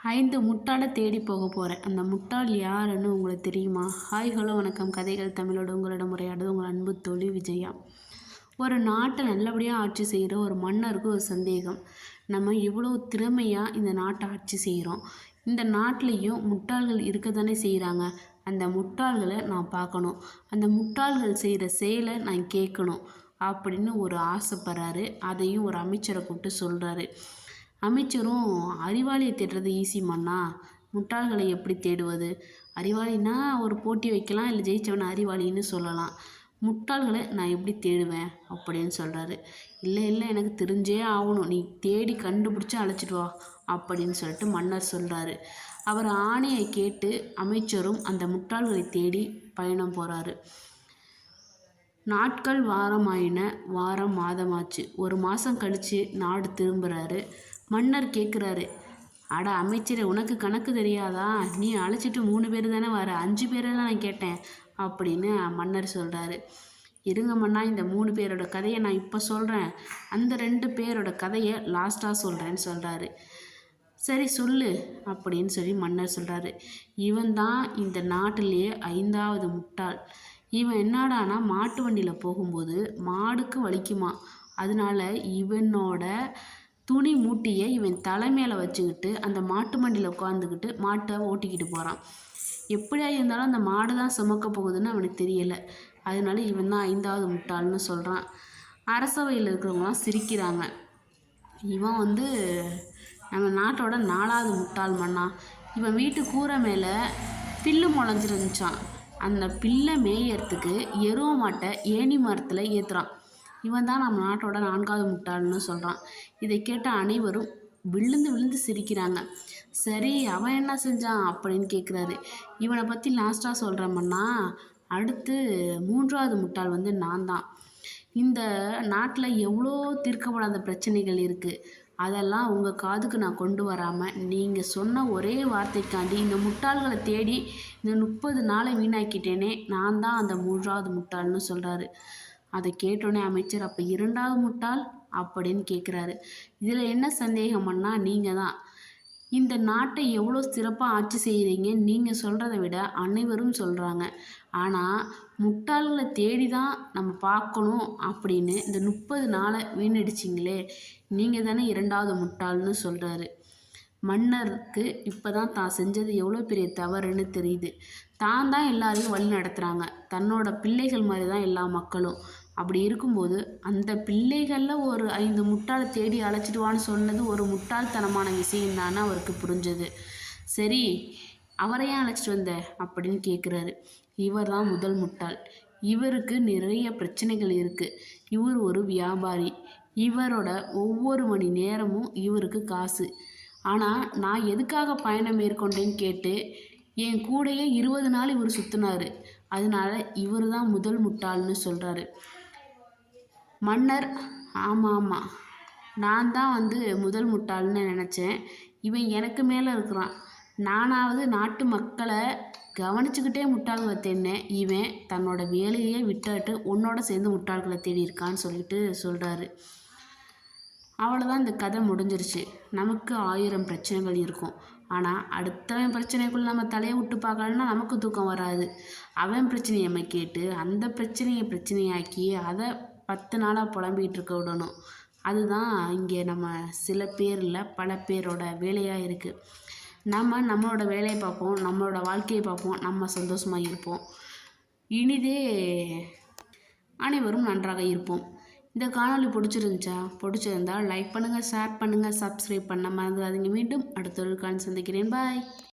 5 முட்டாளை தேடி போக போகிறேன். அந்த முட்டாள் யாருன்னு உங்களுக்கு தெரியுமா? ஹாய் ஹலோ வணக்கம். கதைகள் தமிழோடு உங்களிடம் உரையாடுவது உங்கள் அன்பு தோழி விஜயா. ஒரு நாட்டை நல்லபடியாக ஆட்சி செய்கிற ஒரு மன்னருக்கு ஒரு சந்தேகம். நம்ம இவ்வளோ திறமையாக இந்த நாட்டை ஆட்சி செய்கிறோம். இந்த நாட்டிலையும் முட்டாள்கள் இருக்க தானே செய்கிறாங்க. அந்த முட்டாள்களை நான் பார்க்கணும். அந்த முட்டாள்கள் செய்கிற செயலை நான் கேட்கணும் அப்படின்னு ஒரு ஆசைப்படுறாரு. அதையும் ஒரு அமைச்சரை கூப்பிட்டு சொல்கிறாரு. அமைச்சரும் அறிவாளியை தேடுறது ஈஸி மண்ணா, முட்டாள்களை எப்படி தேடுவது? அறிவாளின்னா ஒரு போட்டி வைக்கலாம், இல்லை ஜெயித்தவனை அறிவாளின்னு சொல்லலாம். முட்டாள்களை நான் எப்படி தேடுவேன் அப்படின்னு சொல்கிறாரு. இல்லை இல்லை, எனக்கு தெரிஞ்சே ஆகணும், நீ தேடி கண்டுபிடிச்சி அழைச்சிட்டு வா அப்படின்னு சொல்லிட்டு மன்னர் சொல்கிறாரு. அவர் ஆணையை கேட்டு அமைச்சரும் அந்த முட்டாள்களை தேடி பயணம் போகிறாரு. நாட்கள் வாரமாயின, வாரம் மாதமாச்சு. ஒரு மாதம் கழித்து நாடு திரும்புகிறாரு. மன்னர் கேட்குறாரு, அட அமைச்சரே, உனக்கு கணக்கு தெரியாதா? நீ அழைச்சிட்டு 3 பேர் தானே வர, 5 பேரெல்லாம் நான் கேட்டேன் அப்படின்னு மன்னர் சொல்கிறாரு. இருங்க மன்னா, இந்த 3 பேரோட கதையை நான் இப்போ சொல்கிறேன், அந்த 2 பேரோட கதையை லாஸ்ட்டாக சொல்கிறேன்னு சொல்கிறாரு. சரி சொல்லு அப்படின்னு சொல்லி மன்னர் சொல்கிறாரு. இவன் தான் இந்த நாட்டிலேயே 5வது முட்டாள். இவன் என்னடானா, மாட்டு வண்டியில் போகும்போது மாடுக்கு வலிக்குமா, அதனால இவனோட துணி மூட்டியை இவன் தலைமையில் வச்சுக்கிட்டு அந்த மாட்டு வண்டியில் உட்காந்துக்கிட்டு மாட்டை ஓட்டிக்கிட்டு போகிறான். எப்படியா இருந்தாலும் அந்த மாடு தான் சுமக்க போகுதுன்னு அவனுக்கு தெரியலை. அதனால இவன் தான் 5வது முட்டாள்னு சொல்கிறான். அரசவையில் இருக்கிறவங்களாம் சிரிக்கிறாங்க. இவன் நம்ம நாட்டோட 4வது முட்டாள் மன்னா. இவன் வீட்டு கூரை மேலே பில்லு முளைஞ்சிருந்துச்சான். அந்த பில்லை மேயறதுக்கு எருவ மாட்டை ஏணி மரத்தில் ஏற்றுறான். இவன் தான் நம்ம நாட்டோட 4வது முட்டாள்னு சொல்கிறான். இதை கேட்ட அனைவரும் விழுந்து விழுந்து சிரிக்கிறாங்க. சரி, அவன் என்ன செஞ்சான் அப்படின்னு கேட்குறாரு. இவனை பற்றி லாஸ்ட்டாக சொல்கிறோம்னா, அடுத்து 3வது முட்டாள் நான் தான். இந்த நாட்டில் எவ்வளோ தீர்க்கப்படாத பிரச்சனைகள் இருக்குது. அதெல்லாம் உங்கள் காதுக்கு நான் கொண்டு வராமல் நீங்கள் சொன்ன ஒரே வார்த்தைக்காண்டி இந்த முட்டாள்களை தேடி இந்த 30 நாளை வீணாக்கிட்டேனே, நான் தான் அந்த 3வது முட்டாள்னு சொல்கிறாரு. அதை கேட்டோன்னே அமைச்சர், அப்போ 2வது முட்டாள் அப்படின்னு கேட்குறாரு. இதில் என்ன சந்தேகம்னா, நீங்கள் தான் இந்த நாட்டை எவ்வளோ சிறப்பாக ஆட்சி செய்கிறீங்க நீங்கள் சொல்கிறத விட அனைவரும் சொல்கிறாங்க. ஆனால் முட்டாள்களை தேடி தான் நம்ம பார்க்கணும் அப்படின்னு இந்த 30 நாளை வீணடிச்சிங்களே, நீங்கள் தானே 2வது முட்டாள்னு சொல்கிறாரு. மன்னருக்கு இப்போ தான் செஞ்சது எவ்வளோ பெரிய தவறுன்னு தெரியுது. தான் எல்லாரையும் வழி நடத்துகிறாங்க. தன்னோட பிள்ளைகள் மாதிரி தான் எல்லா மக்களும். அப்படி இருக்கும்போது அந்த பிள்ளைகளில் ஒரு 5 முட்டாளை தேடி அழைச்சிட்டு வான்னு சொன்னது ஒரு முட்டாள்தனமான விஷயம்தான்னு அவருக்கு புரிஞ்சது. சரி, அவரை ஏன் அழைச்சிட்டு வந்த அப்படின்னு கேட்குறாரு. இவர் தான் முதல் முட்டாள். இவருக்கு நிறைய பிரச்சனைகள் இருக்குது. இவர் ஒரு வியாபாரி. இவரோட ஒவ்வொரு மணி நேரமும் இவருக்கு காசு. ஆனால் நான் எதுக்காக பயணம் மேற்கொண்டேன்னு கேட்டு என் கூடையே 20 நாள் இவர் சுற்றினார். அதனால இவர் தான் முதல் முட்டாள்னு சொல்கிறாரு. மன்னர், ஆமாம், நான் தான் முதல் முட்டாள்னு நினச்சேன். இவன் எனக்கு மேலே இருக்கிறான். நானாவது நாட்டு மக்களை கவனிச்சுக்கிட்டே முட்டாள்களை தேடினேன். இவன் தன்னோட வேலையே விட்டுட்டு உன்னோட சேர்ந்து முட்டாள்களை தேடி இருக்கான்னு சொல்லிட்டு சொல்கிறாரு. அவ்வளோதான், இந்த கதை முடிஞ்சிருச்சு. நமக்கு 1000 பிரச்சனைகள் இருக்கும். ஆனால் அடுத்தவன் பிரச்சனைக்குள்ளே நம்ம தலையை விட்டு பார்க்கலன்னா நமக்கு தூக்கம் வராது. அவன் பிரச்சனையை நம்ம கேட்டு அந்த பிரச்சனையாக்கி அதை 10 நாளாக புலம்பிகிட்டு இருக்க விடணும். அதுதான் இங்கே நம்ம சில பேர் இல்லை பல பேரோட வேலையாக இருக்குது. நம்மளோட வேலையை பார்ப்போம், நம்மளோட வாழ்க்கையை பார்ப்போம், நம்ம சந்தோஷமாக இருப்போம். இனிதே அனைவரும் நன்றாக இருப்போம். இந்த காணொளி பிடிச்சிருந்தால் லைக் பண்ணுங்கள், ஷேர் பண்ணுங்கள், சப்ஸ்கிரைப் பண்ண மறந்துடாதீங்க. மீண்டும் அடுத்த ஒரு காணொளி சந்திக்கிறேன். பாய்.